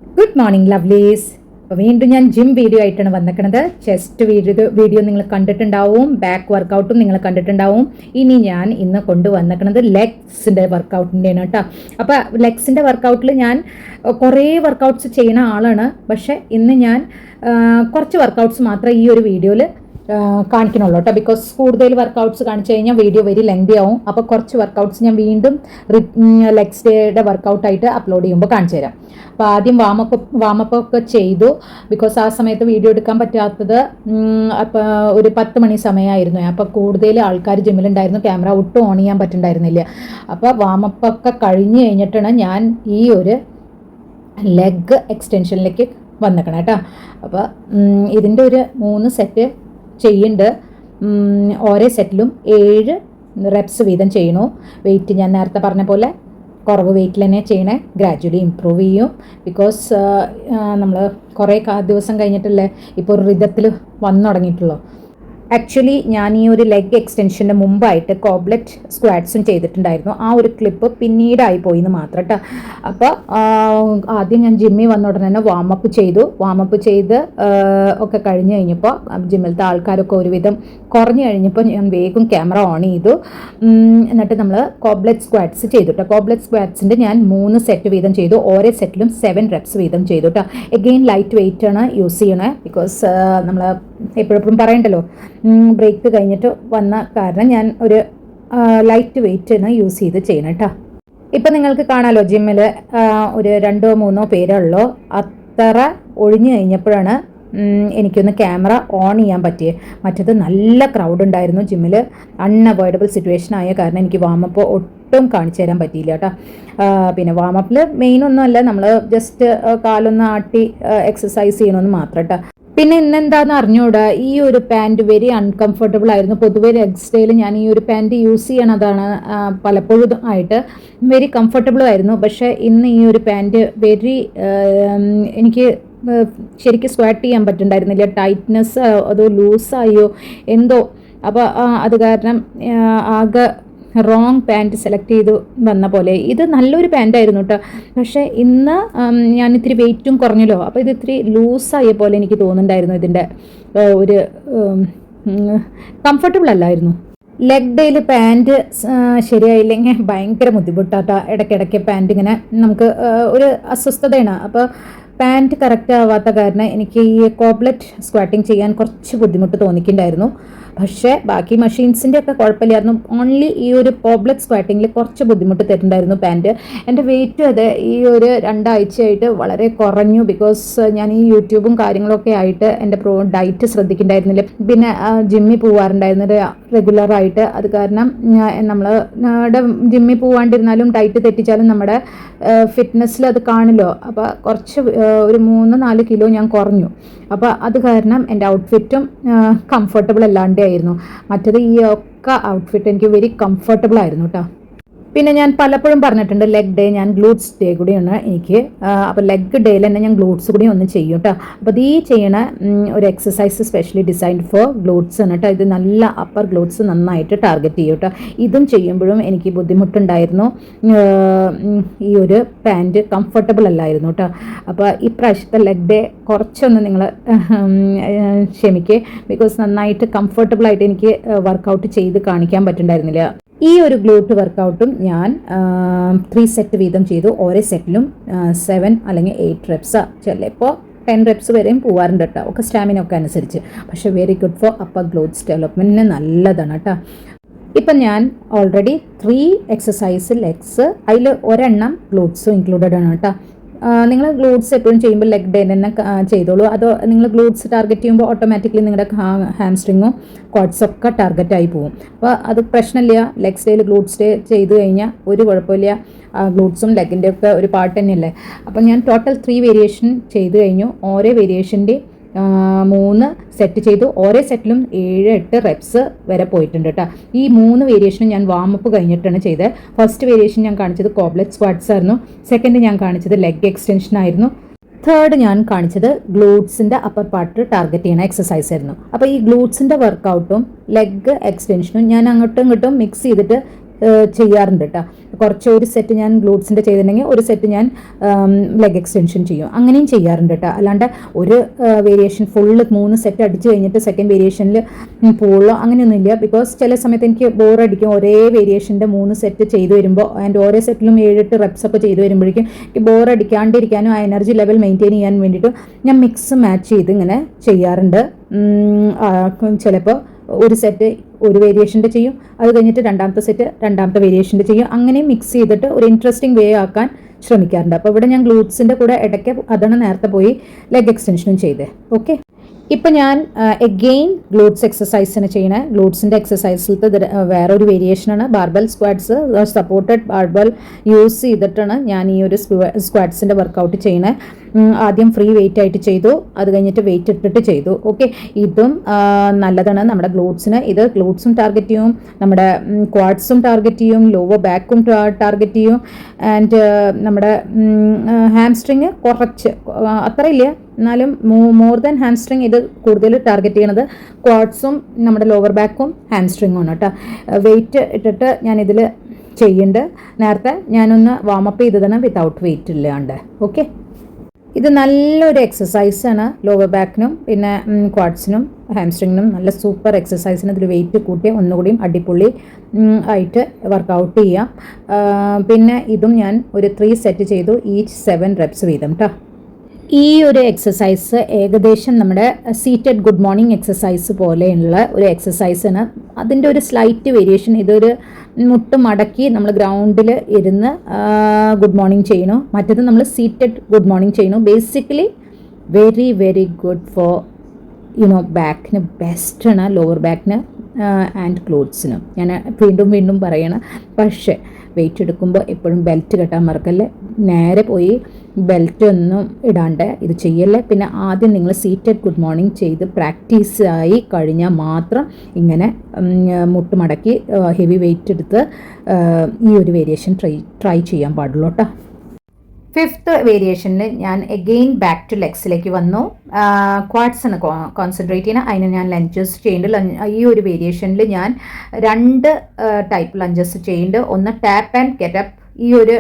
Good morning ലവ്ലീസ്. അപ്പോൾ വീണ്ടും ഞാൻ ജിം വീഡിയോ ആയിട്ടാണ് വന്നിരിക്കുന്നത്. ചെസ്റ്റ് വീഡിയോ നിങ്ങൾ കണ്ടിട്ടുണ്ടാവും, ബാക്ക് വർക്കൗട്ടും നിങ്ങൾ കണ്ടിട്ടുണ്ടാവും. ഇനി ഞാൻ ഇന്ന് കൊണ്ടുവന്നിരിക്കുന്നത് ലെഗ്സിൻ്റെ വർക്കൗട്ടിൻ്റെയാണ് കേട്ടോ. അപ്പോൾ ലെഗ്സിൻ്റെ വർക്കൗട്ടിൽ ഞാൻ കുറേ വർക്കൗട്ട്സ് ചെയ്യുന്ന ആളാണ്. പക്ഷേ ഇന്ന് ഞാൻ കുറച്ച് വർക്കൗട്ട്സ് മാത്രമേ ഈ ഒരു വീഡിയോയിൽ കാണിക്കണുള്ളൂ കേട്ടോ. ബിക്കോസ് കൂടുതൽ വർക്കൗട്ട്സ് കാണിച്ചു കഴിഞ്ഞാൽ വീഡിയോ വെരി ലെങ്തി ആവും. അപ്പോൾ കുറച്ച് വർക്കൗട്ട്സ് ഞാൻ വീണ്ടും ലെഗ്സ് ഡേയുടെ വർക്കൗട്ടായിട്ട് അപ്ലോഡ് ചെയ്യുമ്പോൾ കാണിച്ചു തരാം. അപ്പോൾ ആദ്യം വാമപ്പ് ഒക്കെ ചെയ്തു. ബിക്കോസ് ആ സമയത്ത് വീഡിയോ എടുക്കാൻ പറ്റാത്തത് അപ്പോൾ ഒരു 10 മണി സമയമായിരുന്നു. അപ്പോൾ കൂടുതൽ ആൾക്കാർ ജിമ്മിലുണ്ടായിരുന്നു, ക്യാമറ ഒട്ടും ഓൺ ചെയ്യാൻ പറ്റുന്നുണ്ടായിരുന്നില്ല. അപ്പോൾ വാമപ്പൊക്കെ കഴിഞ്ഞ് കഴിഞ്ഞിട്ടാണ് ഞാൻ ഈ ഒരു ലെഗ് എക്സ്റ്റൻഷനിലേക്ക് വന്നിക്കണം കേട്ടോ. അപ്പോൾ ഇതിൻ്റെ ഒരു 3 സെറ്റ് ചെയ്യുന്നുണ്ട്. ഓരോ സെറ്റിലും 7 റെപ്സ് വീതം ചെയ്യണു. വെയിറ്റ് ഞാൻ നേരത്തെ പറഞ്ഞ പോലെ കുറവ് വെയിറ്റിൽ തന്നെ ചെയ്യണേ. ഗ്രാജുവലി ഇമ്പ്രൂവ് ചെയ്യും. ബിക്കോസ് നമ്മൾ കുറേ ദിവസം കഴിഞ്ഞിട്ടല്ലേ ഇപ്പോൾ ഒരു റിതത്തിൽ വന്നു തുടങ്ങിയിട്ടുള്ളൂ. ആക്ച്വലി ഞാൻ ഈ ഒരു ലെഗ് എക്സ്റ്റൻഷൻ്റെ മുമ്പായിട്ട് കോബ്ലെറ്റ് സ്ക്വാറ്റ്സും ചെയ്തിട്ടുണ്ടായിരുന്നു. ആ ഒരു ക്ലിപ്പ് പിന്നീടായി പോയി എന്ന് മാത്രം കേട്ടോ. അപ്പോൾ ആദ്യം ഞാൻ ജിമ്മിൽ വന്ന ഉടനെ തന്നെ വാമപ്പ് ചെയ്ത് ഒക്കെ കഴിഞ്ഞ് കഴിഞ്ഞപ്പോൾ ജിമ്മിലത്തെ ആൾക്കാരൊക്കെ ഒരുവിധം കുറഞ്ഞു കഴിഞ്ഞപ്പോൾ ഞാൻ വേഗം ക്യാമറ ഓൺ ചെയ്തു. എന്നിട്ട് നമ്മൾ കോബ്ലെറ്റ് സ്ക്വാറ്റ്സ് ചെയ്തു കേട്ടോ. കോബ്ലെറ്റ് സ്ക്വാറ്റ്സിൻ്റെ ഞാൻ 3 സെറ്റ് വീതം ചെയ്തു. ഓരോ സെറ്റിലും 7 റെപ്സ് വീതം ചെയ്തു കേട്ടോ. എഗെയിൻ ലൈറ്റ് വെയിറ്റ് ആണ് യൂസ് ചെയ്യണേ. ബിക്കോസ് നമ്മൾ എപ്പോഴും പറയണ്ടല്ലോ, ബ്രേക്ക് കഴിഞ്ഞിട്ട് വന്ന കാരണം ഞാൻ ഒരു ലൈറ്റ് വെയിറ്റാണ് യൂസ് ചെയ്ത് ചെയ്യണം കേട്ടോ. ഇപ്പം നിങ്ങൾക്ക് കാണാമല്ലോ ജിമ്മിൽ ഒരു 2-3 പേരുള്ളൂ. അത്ര ഒഴിഞ്ഞു കഴിഞ്ഞപ്പോഴാണ് എനിക്കൊന്ന് ക്യാമറ ഓൺ ചെയ്യാൻ പറ്റിയത്. മറ്റത് നല്ല ക്രൗഡ് ഉണ്ടായിരുന്നു ജിമ്മിൽ. അൺഅവോയ്ഡബിൾ സിറ്റുവേഷൻ ആയ കാരണം എനിക്ക് വാമപ്പ് ഒട്ടും കാണിച്ചു തരാൻ പറ്റിയില്ല കേട്ടോ. പിന്നെ വാമപ്പിൽ മെയിനൊന്നുമല്ല, നമ്മൾ ജസ്റ്റ് കാലൊന്ന് ആട്ടി എക്സസൈസ് ചെയ്യണമെന്ന് മാത്രം കേട്ടോ. പിന്നെ ഇന്നെന്താണെന്ന് അറിഞ്ഞൂടാ, ഈ ഒരു പാൻറ് വെരി അൺകംഫർട്ടബിൾ ആയിരുന്നു. പൊതുവേ ലെഗ്സ് ഡേയിൽ ഞാൻ ഈ ഒരു പാൻറ് യൂസ് ചെയ്യണതാണ് പലപ്പോഴും ആയിട്ട് വെരി കംഫർട്ടബിളും ആയിരുന്നു. പക്ഷേ ഇന്ന് ഈ ഒരു പാൻറ് വെരി എനിക്ക് ശരിക്കും സ്ക്വാറ്റ് ചെയ്യാൻ പറ്റുന്നുണ്ടായിരുന്നില്ല. ടൈറ്റ്നെസ് അതോ ലൂസായോ എന്തോ. അപ്പോൾ അത് കാരണം ആകെ റോങ് പാൻറ്റ് സെലക്ട് ചെയ്ത് വന്ന പോലെ. ഇത് നല്ലൊരു പാൻറ്റായിരുന്നു കേട്ടോ. പക്ഷേ ഇന്ന് ഞാൻ ഇത്തിരി വെയിറ്റും കുറഞ്ഞല്ലോ. അപ്പോൾ ഇത് ഇത്തിരി ലൂസായ പോലെ എനിക്ക് തോന്നുന്നുണ്ടായിരുന്നു. ഇതിൻ്റെ ഒരു കംഫർട്ടബിൾ അല്ലായിരുന്നു. ലെഗ് ഡേയിൽ പാൻറ്റ് ശരിയായില്ലെങ്കിൽ ഭയങ്കര ബുദ്ധിമുട്ടാട്ടോ. ഇടയ്ക്കിടയ്ക്ക് പാൻറ്റ് ഇങ്ങനെ നമുക്ക് ഒരു അസ്വസ്ഥതയാണ്. അപ്പോൾ പാൻറ്റ് കറക്റ്റ് ആവാത്ത കാരണം എനിക്ക് ഈ കോബ്ലെറ്റ് സ്ക്വാറ്റിംഗ് ചെയ്യാൻ കുറച്ച് ബുദ്ധിമുട്ട് തോന്നിയിട്ടുണ്ടായിരുന്നു. പക്ഷേ ബാക്കി മെഷീൻസിൻ്റെ ഒക്കെ കുഴപ്പമില്ലായിരുന്നു. ഓൺലി ഈ ഒരു കോബ്ലെറ്റ് സ്ക്വാറ്റിങ്ങിൽ കുറച്ച് ബുദ്ധിമുട്ട് തരുന്നുണ്ടായിരുന്നു പാൻറ്റ്. എൻ്റെ വെയിറ്റും അതെ ഈ ഒരു 2 ആഴ്ചയായിട്ട് വളരെ കുറഞ്ഞു. ബിക്കോസ് ഞാൻ ഈ യൂട്യൂബും കാര്യങ്ങളൊക്കെ ആയിട്ട് എൻ്റെ ഡയറ്റ് ശ്രദ്ധിക്കുന്നുണ്ടായിരുന്നില്ല. പിന്നെ ജിമ്മിൽ പോകാറുണ്ടായിരുന്നത് റെഗുലറായിട്ട്. അത് കാരണം നമ്മൾ ജിമ്മിൽ പോകാണ്ടിരുന്നാലും ഡയറ്റ് തെറ്റിച്ചാലും നമ്മുടെ ഫിറ്റ്നസ്സിൽ അത് കാണില്ലോ. അപ്പോൾ കുറച്ച് ഒരു 3-4 കിലോ ഞാൻ കുറഞ്ഞു. അപ്പോൾ അത് കാരണം എൻ്റെ ഔട്ട്ഫിറ്റും കംഫർട്ടബിൾ അല്ലാണ്ടേ ആയിരുന്നു. മറ്റത് ഈ ഒക്കെ ഔട്ട്ഫിറ്റ് എനിക്ക് വെരി കംഫർട്ടബിൾ ആയിരുന്നു കേട്ടോ. പിന്നെ ഞാൻ പലപ്പോഴും പറഞ്ഞിട്ടുണ്ട് ലെഗ് ഡേ ഞാൻ ഗ്ലൂട്ട്സ് ഡേ കൂടിയാണ് എനിക്ക്. അപ്പോൾ ലെഗ് ഡേയിൽ തന്നെ ഞാൻ ഗ്ലൂട്ട്സ് കൂടി ഒന്ന് ചെയ്യും കേട്ടോ. അപ്പോൾ ഈ ചെയ്യണ ഒരു exercise specially designed for glutes ആണ് കേട്ടോ. ഇത് നല്ല അപ്പർ ഗ്ലൂട്ട്സ് നന്നായിട്ട് ടാർഗറ്റ് ചെയ്യും കേട്ടോ. ഇതും ചെയ്യുമ്പോഴും എനിക്ക് ബുദ്ധിമുട്ടുണ്ടായിരുന്നു. ഈ ഒരു പാൻറ്റ് കംഫർട്ടബിൾ അല്ലായിരുന്നു കേട്ടോ. അപ്പോൾ ഈ പ്രാവശ്യത്തെ ലെഗ് ഡേ കുറച്ചൊന്ന് നിങ്ങൾ ക്ഷമിക്കേ. ബിക്കോസ് നന്നായിട്ട് കംഫർട്ടബിളായിട്ട് എനിക്ക് വർക്കൗട്ട് ചെയ്ത് കാണിക്കാൻ പറ്റുന്നുണ്ടായിരുന്നില്ല. ഈ ഒരു ഗ്ലൂട്ട് വർക്കൗട്ടും ഞാൻ 3 സെറ്റ് വീതം ചെയ്തു. ഓരോ സെറ്റിലും 7 അല്ലെങ്കിൽ 8 റെപ്സ്, ചിലപ്പോൾ 10 റെപ്സ് വരെയും പോകാറുണ്ട് കേട്ടോ. ഒക്കെ സ്റ്റാമിന ഒക്കെ അനുസരിച്ച്. പക്ഷേ very good for upper glutes ഡെവലപ്മെൻറ്റിന് നല്ലതാണ് കേട്ടോ. ഇപ്പം ഞാൻ ഓൾറെഡി 3 എക്സസൈസ് ലെഗ്സ്, അതിൽ ഒരെണ്ണം ഗ്ലൂട്ട്സും ഇൻക്ലൂഡഡ് ആണ് കേട്ടോ. നിങ്ങൾ ഗ്ലൂട്ട്സ് എപ്പോഴും ചെയ്യുമ്പോൾ ലെഗ് ഡേ തന്നെ ചെയ്തോളൂ. അതോ നിങ്ങൾ ഗ്ലൂട്ട്സ് ടാർഗറ്റ് ചെയ്യുമ്പോൾ ഓട്ടോമാറ്റിക്കലി നിങ്ങളുടെ ഹാംസ്ട്രിങ്ങും ക്വാഡ്സൊക്കെ ടാർഗറ്റായി പോകും. അപ്പോൾ അത് പ്രശ്നമില്ല. ലെഗ്സ് ഡേയിൽ ഗ്ലൂട്ട്സ് ഡേ ചെയ്ത് കഴിഞ്ഞാൽ ഒരു കുഴപ്പമില്ല. ഗ്ലൂട്ട്സും ലെഗിൻ്റെ ഒക്കെ ഒരു പാർട്ട് തന്നെയല്ലേ. അപ്പോൾ ഞാൻ ടോട്ടൽ 3 വേരിയേഷൻ ചെയ്ത് കഴിഞ്ഞു. ഓരോ വേരിയേഷൻ്റെ 3 സെറ്റ് ചെയ്തു. ഓരോ സെറ്റിലും 7-8 റെപ്സ് വരെ പോയിട്ടുണ്ട് കേട്ടോ. ഈ 3 വേരിയേഷനും ഞാൻ വാമപ്പ് കഴിഞ്ഞിട്ടാണ് ചെയ്തത്. ഫസ്റ്റ് വേരിയേഷൻ ഞാൻ കാണിച്ചത് കോബ്ലെറ്റ് സ്ക്വാറ്റ്സ് ആയിരുന്നു. സെക്കൻഡ് ഞാൻ കാണിച്ചത് ലെഗ് എക്സ്റ്റൻഷൻ ആയിരുന്നു. തേർഡ് ഞാൻ കാണിച്ചത് ഗ്ലൂട്ട്സിൻ്റെ അപ്പർ പാർട്ട് ടാർഗറ്റ് ചെയ്യുന്ന എക്സസൈസ് ആയിരുന്നു. അപ്പോൾ ഈ ഗ്ലൂട്ട്സിൻ്റെ വർക്കൗട്ടും ലെഗ് എക്സ്റ്റൻഷനും ഞാൻ അങ്ങോട്ടും ഇങ്ങോട്ടും മിക്സ് ചെയ്തിട്ട് ചെയ്യാറുണ്ട് കേട്ടോ. കുറച്ച് ഒരു സെറ്റ് ഞാൻ ഗ്ലൂട്ട്സിൻ്റെ ചെയ്തിട്ടുണ്ടെങ്കിൽ ഒരു സെറ്റ് ഞാൻ ലെഗ് എക്സ്റ്റൻഷൻ ചെയ്യും, അങ്ങനെയും ചെയ്യാറുണ്ട് കേട്ടോ. അല്ലാണ്ട് ഒരു വേരിയേഷൻ ഫുള്ള് 3 സെറ്റ് അടിച്ച് കഴിഞ്ഞിട്ട് സെക്കൻഡ് വേരിയേഷനിൽ പോവുള്ളൂ അങ്ങനെയൊന്നുമില്ല. ബിക്കോസ് ചില സമയത്ത് എനിക്ക് ബോറടിക്കും ഒരേ വേരിയേഷൻ്റെ 3 സെറ്റ് ചെയ്ത് വരുമ്പോൾ, ആൻഡ് ഓരോ സെറ്റിലും 7-8 റെപ്സ് ഒക്കെ ചെയ്ത് വരുമ്പോഴേക്കും എനിക്ക് ബോറടിക്കാണ്ടിരിക്കാനും ആ എനർജി ലെവൽ മെയിൻറ്റെയിൻ ചെയ്യാൻ വേണ്ടിയിട്ട് ഞാൻ മിക്സ് മാച്ച് ചെയ്ത് ഇങ്ങനെ ചെയ്യാറുണ്ട്. ചിലപ്പോൾ ഒരു സെറ്റ് ഒരു വേരിയേഷൻ്റെ ചെയ്യും, അത് കഴിഞ്ഞിട്ട് രണ്ടാമത്തെ സെറ്റ് രണ്ടാമത്തെ വേരിയേഷൻ്റെ ചെയ്യും, അങ്ങനെ മിക്സ് ചെയ്തിട്ട് ഒരു ഇൻട്രസ്റ്റിംഗ് വേ ആക്കാൻ ശ്രമിക്കാറുണ്ട്. അപ്പോൾ ഇവിടെ ഞാൻ ഗ്ലൂട്ട്സിൻ്റെ കൂടെ ഇടയ്ക്ക് അതാണ് നേരത്തെ പോയി ലെഗ് എക്സ്റ്റൻഷനും ചെയ്തേ. ഓക്കെ, ഇപ്പം ഞാൻ എഗെയിൻ ഗ്ലൂട്ട്സ് എക്സസൈസിന് ചെയ്യണേ. ഗ്ലൂട്ട്സിൻ്റെ എക്സസൈസിലത്തെ വേറൊരു വേരിയേഷനാണ് barbell squats. Supported barbell use ചെയ്തിട്ടാണ് ഞാൻ ഈ ഒരു സ്ക്വാഡ്സിൻ്റെ വർക്കൗട്ട് ചെയ്യണേ. ആദ്യം ഫ്രീ വെയിറ്റ് ആയിട്ട് ചെയ്തു, അത് കഴിഞ്ഞിട്ട് വെയിറ്റ് ഇട്ടിട്ട് ചെയ്തു. ഓക്കെ, ഇതും നല്ലതാണ് നമ്മുടെ ഗ്ലൂട്ട്സിന്. ഇത് ഗ്ലൂട്ട്സും ടാർഗറ്റ് ചെയ്യും, നമ്മുടെ ക്വാഡ്സും ടാർഗറ്റ് ചെയ്യും, ലോവർ ബാക്കും ടാർഗറ്റ് ചെയ്യും, ആൻഡ് നമ്മുടെ ഹാംസ്ട്രിങ് കുറച്ച് അത്രയില്ല എന്നാലും മോർ ദാൻ ഹാംസ്ട്രിങ് ഇത് കൂടുതൽ ടാർഗറ്റ് ചെയ്യണത് ക്വാഡ്സും നമ്മുടെ ലോവർ ബാക്കും ഹാംസ്ട്രിങ്ങും ആണ് കേട്ടോ. വെയിറ്റ് ഇട്ടിട്ട് ഞാനിതിൽ ചെയ്യുന്നുണ്ട്. നേരത്തെ ഞാനൊന്ന് വാമപ്പ് ചെയ്തതാണ് വിത്തൗട്ട് വെയിറ്റ് ഇല്ലാണ്ട്. ഓക്കെ, ഇത് നല്ലൊരു എക്സസൈസാണ് ലോവർ ബാക്കിനും പിന്നെ ക്വാഡ്സിനും ഹാംസ്ട്രിങ്ങിനും നല്ല സൂപ്പർ എക്സസൈസിന്. ഇതിൽ വെയിറ്റ് കൂട്ടി ഒന്നുകൂടിയും അടിപൊളി ആയിട്ട് വർക്കൗട്ട് ചെയ്യാം. പിന്നെ ഇതും ഞാൻ ഒരു 3 സെറ്റ് ചെയ്തു, ഈച്ച് 7 റെപ്സ് വീതം കേട്ടോ. ഈ ഒരു എക്സസൈസ് ഏകദേശം നമ്മുടെ സീറ്റഡ് ഗുഡ് മോർണിംഗ് എക്സസൈസ് പോലെയുള്ള ഒരു എക്സസൈസാണ്. അതിൻ്റെ ഒരു സ്ലൈറ്റ് വേരിയേഷൻ, ഇതൊരു മുട്ട് മടക്കി നമ്മൾ ഗ്രൗണ്ടിൽ ഇരുന്ന് ഗുഡ് മോർണിംഗ് ചെയ്യണു, മറ്റത് നമ്മൾ സീറ്റഡ് ഗുഡ് മോർണിംഗ് ചെയ്യണു. Basically very very good for ബാക്കിന് ബെസ്റ്റാണ്, ലോവർ ബാക്കിന് ആൻഡ് ഗ്ലൂട്ട്സിനും. ഞാൻ വീണ്ടും പറയണം. പക്ഷേ വെയിറ്റ് എടുക്കുമ്പോൾ എപ്പോഴും ബെൽറ്റ് കെട്ടാൻ മറക്കല്ലേ. നേരെ പോയി ബെൽറ്റ് ഒന്നും ഇടാണ്ട് ഇത് ചെയ്യല്ലേ. പിന്നെ ആദ്യം നിങ്ങൾ സീറ്റഡ് ഗുഡ് മോർണിംഗ് ചെയ്ത് പ്രാക്ടീസ് ആയി കഴിഞ്ഞാൽ മാത്രം ഇങ്ങനെ മുട്ടുമടക്കി ഹെവി വെയിറ്റ് എടുത്ത് ഈ ഒരു വേരിയേഷൻ ട്രൈ ചെയ്യാൻ പാടുള്ളൂ കേട്ടോ. 5th വേരിയേഷനിൽ ഞാൻ എഗെയിൻ ബാക്ക് ടു ലെഗ്സിലേക്ക് വന്നു. ക്വാഡ്സാണ് കോൺസെൻട്രേറ്റ് ചെയ്യുന്നത്, അതിന് ഞാൻ ലഞ്ചസ് ചെയ്യുന്നുണ്ട്. ഈ ഒരു വേരിയേഷനിൽ ഞാൻ 2 ടൈപ്പ് ലഞ്ചസ് ചെയ്യുന്നുണ്ട്. ഒന്ന് ടാപ്പ് ആൻഡ് ഗെറ്റപ്പ്, ഈ ഒരു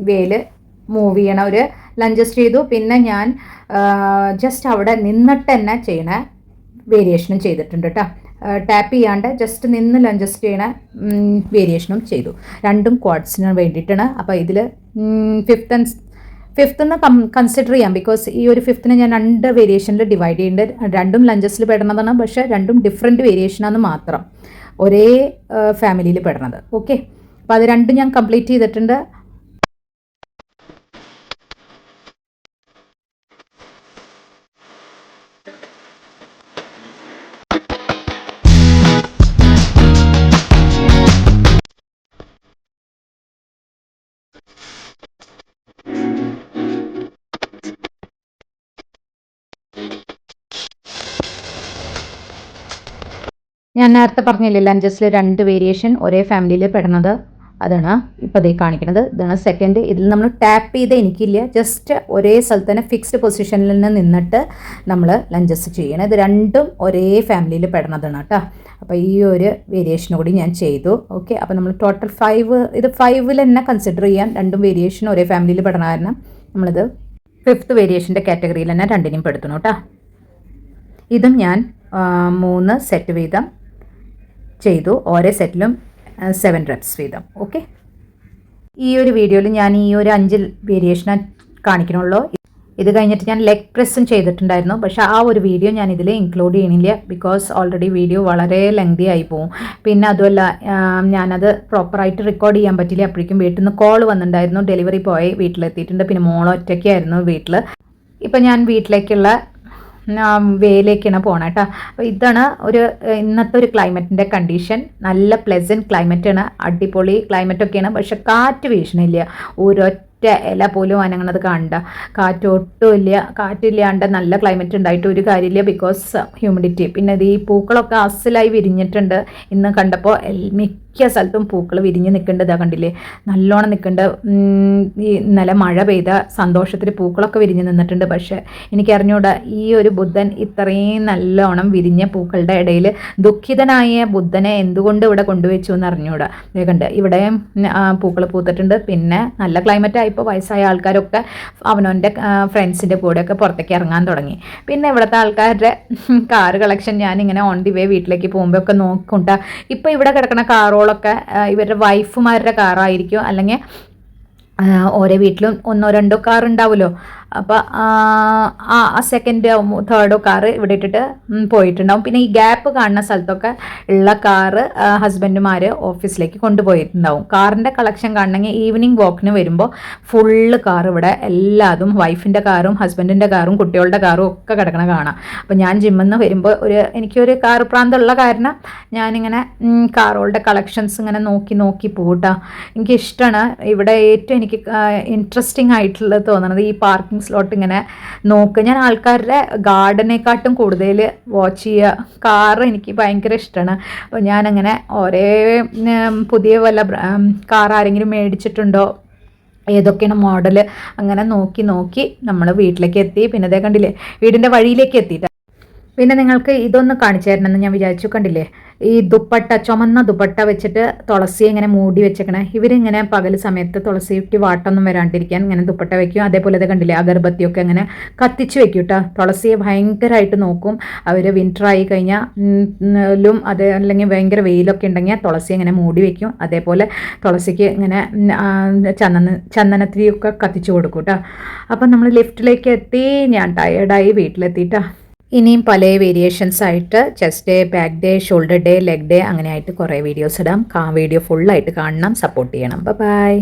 വേയിൽ മൂവ് ചെയ്യണ ഒരു ലഞ്ചസ് ചെയ്തു. പിന്നെ ഞാൻ ജസ്റ്റ് അവിടെ നിന്നിട്ട് തന്നെ ചെയ്യണ വേരിയേഷനും ചെയ്തിട്ടുണ്ട് കേട്ടോ. ടാപ്പ് ചെയ്യാണ്ട് ജസ്റ്റ് നിന്ന് ലഞ്ചസ് ചെയ്യണ വേരിയേഷനും ചെയ്തു. രണ്ടും ക്വാഡ്സിന് വേണ്ടിയിട്ടാണ്. അപ്പോൾ ഇതിൽ ഫിഫ്ത്ത് കൺസിഡർ ചെയ്യാം. ബിക്കോസ് ഈ ഒരു 5th ഞാൻ 2 വേരിയേഷനിൽ ഡിവൈഡ് ചെയ്യുന്നുണ്ട്. രണ്ടും ലഞ്ചസിൽ പെടുന്നതാണ്, പക്ഷേ രണ്ടും ഡിഫറെൻറ്റ് വേരിയേഷനാണെന്ന് മാത്രം, ഒരേ ഫാമിലിയിൽ പെടുന്നത്. ഓക്കെ, അപ്പോൾ അത് രണ്ടും ഞാൻ കംപ്ലീറ്റ് ചെയ്തിട്ടുണ്ട്. ഞാൻ നേരത്തെ പറഞ്ഞില്ലേ ലഞ്ചസിൽ 2 വേരിയേഷൻ ഒരേ ഫാമിലിയിൽ പെടുന്നത്, അതാണ് ഇപ്പോൾ ഇതേ കാണിക്കുന്നത്. ഇതാണ് സെക്കൻഡ്. ഇതിൽ നമ്മൾ ടാപ്പ് ചെയ്ത് എനിക്കില്ല, ജസ്റ്റ് ഒരേ സ്ഥലത്ത് തന്നെ ഫിക്സ്ഡ് പൊസിഷനിൽ നിന്നിട്ട് നമ്മൾ ലഞ്ചസ് ചെയ്യണം. ഇത് രണ്ടും ഒരേ ഫാമിലിയിൽ പെടുന്നതാണ് കേട്ടോ. അപ്പോൾ ഈ ഒരു വേരിയേഷൻ കൂടി ഞാൻ ചെയ്തു. ഓക്കെ, അപ്പോൾ നമ്മൾ ടോട്ടൽ 5, ഇത് 5ൽ തന്നെ കൺസിഡർ ചെയ്യാൻ. രണ്ടും വേരിയേഷൻ ഒരേ ഫാമിലിയിൽ പെടണ കാരണം നമ്മളിത് 5th വേരിയേഷൻ്റെ കാറ്റഗറിയിൽ തന്നെ രണ്ടിനെയും പെടുത്തണം കേട്ടോ. ഇതും ഞാൻ 3 സെറ്റ് വീതം ചെയ്തു, ഓരോ സെറ്റിലും 7 റെപ്സ് വീതം. ഓക്കെ, ഈ ഒരു വീഡിയോയിൽ ഞാൻ ഈ ഒരു 5 വേരിയേഷനാണ് കാണിക്കണുള്ളൂ. ഇത് കഴിഞ്ഞിട്ട് ഞാൻ ലെഗ് പ്രസ്സും ചെയ്തിട്ടുണ്ടായിരുന്നു, പക്ഷേ ആ ഒരു വീഡിയോ ഞാൻ ഇതിൽ ഇൻക്ലൂഡ് ചെയ്യണില്ല. ബിക്കോസ് ഓൾറെഡി വീഡിയോ വളരെ ലെങ്തി ആയി പോകും. പിന്നെ അതുമല്ല ഞാനത് പ്രോപ്പറായിട്ട് റെക്കോർഡ് ചെയ്യാൻ പറ്റില്ല. അപ്പോഴേക്കും വീട്ടിൽ നിന്ന് കോൾ വന്നിട്ടുണ്ടായിരുന്നു, ഡെലിവറി പോയി വീട്ടിലെത്തിയിട്ടുണ്ട്. പിന്നെ ഒറ്റയ്ക്കായിരുന്നു വീട്ടിൽ. ഇപ്പം ഞാൻ വീട്ടിലേക്കുള്ള വേയിലേക്കാണ് പോകണം കേട്ടോ. അപ്പോൾ ഇതാണ് ഇന്നത്തെ ഒരു ക്ലൈമറ്റിൻ്റെ കണ്ടീഷൻ. നല്ല പ്ലെസൻറ്റ് ക്ലൈമറ്റാണ്, അടിപൊളി ക്ലൈമറ്റൊക്കെയാണ്. പക്ഷെ കാറ്റ് വീശണില്ല, ഒരൊറ്റ ഇല പോലും അനങ്ങണത് കണ്ട. കാറ്റില്ലാണ്ട് നല്ല ക്ലൈമറ്റ് ഉണ്ടായിട്ട് ഒരു കാര്യമില്ല. Because humidity. പിന്നെ ഇത് ഈ പൂക്കളൊക്കെ അസലായി വിരിഞ്ഞിട്ടുണ്ട്. ഇന്ന് കണ്ടപ്പോൾ മിക്ക മിക്ക സ്ഥലത്തും പൂക്കൾ വിരിഞ്ഞ് നിൽക്കേണ്ടതാ കണ്ടില്ലേ, നല്ലോണം നിൽക്കേണ്ട. ഈ ഇന്നലെ മഴ പെയ്ത സന്തോഷത്തിൽ പൂക്കളൊക്കെ വിരിഞ്ഞ് നിന്നിട്ടുണ്ട്. പക്ഷേ എനിക്കറിഞ്ഞൂടാ ഈ ഒരു ബുദ്ധൻ ഇത്രയും നല്ലോണം വിരിഞ്ഞ പൂക്കളുടെ ഇടയിൽ ദുഃഖിതനായ ബുദ്ധനെ എന്തുകൊണ്ട് ഇവിടെ കൊണ്ടുവച്ചു എന്ന് അറിഞ്ഞൂടാ. കണ്ട് ഇവിടെ പൂക്കൾ പൂത്തിട്ടുണ്ട്. പിന്നെ നല്ല ക്ലൈമറ്റ് ആയപ്പോൾ വയസ്സായ ആൾക്കാരൊക്കെ അവനവൻ്റെ ഫ്രണ്ട്സിൻ്റെ കൂടെയൊക്കെ പുറത്തേക്ക് ഇറങ്ങാൻ തുടങ്ങി. പിന്നെ ഇവിടുത്തെ ആൾക്കാരുടെ കാർ കളക്ഷൻ ഞാനിങ്ങനെ ഓൺ ദി വേ വീട്ടിലേക്ക് പോകുമ്പോൾ ഒക്കെ നോക്കുണ്ടാ. ഇപ്പോൾ ഇവിടെ കിടക്കുന്ന കാറുകളൊക്കെ ഇവരുടെ വൈഫുമാരുടെ കാറായിരിക്കും, അല്ലെങ്കിൽ ഓരോ വീട്ടിലും 1-2 കാർ ഉണ്ടാവുമല്ലോ. അപ്പോൾ സെക്കൻഡോ തേർഡോ കാറ് ഇവിടെ ഇട്ടിട്ട് പോയിട്ടുണ്ടാവും. പിന്നെ ഈ ഗ്യാപ്പ് കാണുന്ന സ്ഥലത്തൊക്കെ ഉള്ള കാറ് ഹസ്ബൻഡുമാർ ഓഫീസിലേക്ക് കൊണ്ടുപോയിട്ടുണ്ടാവും. കാറിൻ്റെ കളക്ഷൻ കാണണമെങ്കിൽ ഈവനിങ് വാക്കിന് വരുമ്പോൾ ഫുള്ള് കാർ ഇവിടെ എല്ലാതും വൈഫിൻ്റെ കാറും ഹസ്ബൻഡിൻ്റെ കാറും കുട്ടികളുടെ കാറും ഒക്കെ കിടക്കണ കാണാം. അപ്പോൾ ഞാൻ ജിമ്മിൽ നിന്ന് വരുമ്പോൾ എനിക്കൊരു കാർ പ്രാന്തമുള്ള കാരണം ഞാനിങ്ങനെ കാറുകളുടെ കളക്ഷൻസ് ഇങ്ങനെ നോക്കി പോട്ടാ. എനിക്കിഷ്ടമാണ്. ഇവിടെ ഏറ്റവും എനിക്ക് ഇൻട്രസ്റ്റിംഗ് ആയിട്ടുള്ളത് തോന്നുന്നത് ഈ പാർക്കിംഗ് സ്ലോട്ട് ഇങ്ങനെ നോക്കുക. ഞാൻ ആൾക്കാരുടെ ഗാർഡനേക്കാട്ടും കൂടുതൽ വാച്ച് ചെയ്യുക കാറ് എനിക്ക് ഭയങ്കര ഇഷ്ടമാണ്. അപ്പോൾ ഞാനങ്ങനെ ഒരേ പുതിയ വല്ല കാർ ആരെങ്കിലും മേടിച്ചിട്ടുണ്ടോ, ഏതൊക്കെയാണ് മോഡൽ, അങ്ങനെ നോക്കി നമ്മൾ വീട്ടിലേക്ക് എത്തി. പിന്നെ അതേ കണ്ടില്ലേ വീടിൻ്റെ വഴിയിലേക്ക് എത്തിയിട്ട് പിന്നെ നിങ്ങൾക്ക് ഇതൊന്ന് കാണിച്ചു തരണമെന്ന് ഞാൻ വിചാരിച്ചു. കണ്ടില്ലേ ഈ ദുപ്പട്ട, ചുമന്ന ദുപ്പട്ട വെച്ചിട്ട് തുളസിയെ ഇങ്ങനെ മൂടി വെച്ചേക്കണേ. ഇവരിങ്ങനെ പകൽ സമയത്ത് തുളസിക്ക് വാട്ടൊന്നും വരാണ്ടിരിക്കാൻ ഇങ്ങനെ ദുപ്പട്ട വെക്കും. അതേപോലെ ഇത് കണ്ടില്ലേ അഗർബത്തിയൊക്കെ ഇങ്ങനെ കത്തിച്ച് വെക്കും കേട്ടോ. തുളസിയെ ഭയങ്കരമായിട്ട് നോക്കും അവർ. വിൻ്ററായി കഴിഞ്ഞാലും അത് അല്ലെങ്കിൽ ഭയങ്കര വെയിലൊക്കെ ഉണ്ടെങ്കിൽ തുളസി ഇങ്ങനെ മൂടി വെക്കും. അതേപോലെ തുളസിക്ക് ഇങ്ങനെ ചന്ദനത്തിരിയൊക്കെ കത്തിച്ച് കൊടുക്കും കേട്ടോ. അപ്പം നമ്മൾ ലിഫ്റ്റിലേക്ക് എത്തി. ഞാൻ ടയേർഡായി വീട്ടിലെത്തിയിട്ടാ. ഇനിയും പല വേരിയേഷൻസ് ആയിട്ട് chest day, back day, shoulder day, leg day അങ്ങനെ ആയിട്ട് കുറേ വീഡിയോസ് ഇടാം. വീഡിയോ ഫുള്ളായിട്ട് കാണണം, സപ്പോർട്ട് ചെയ്യണം. ബൈ.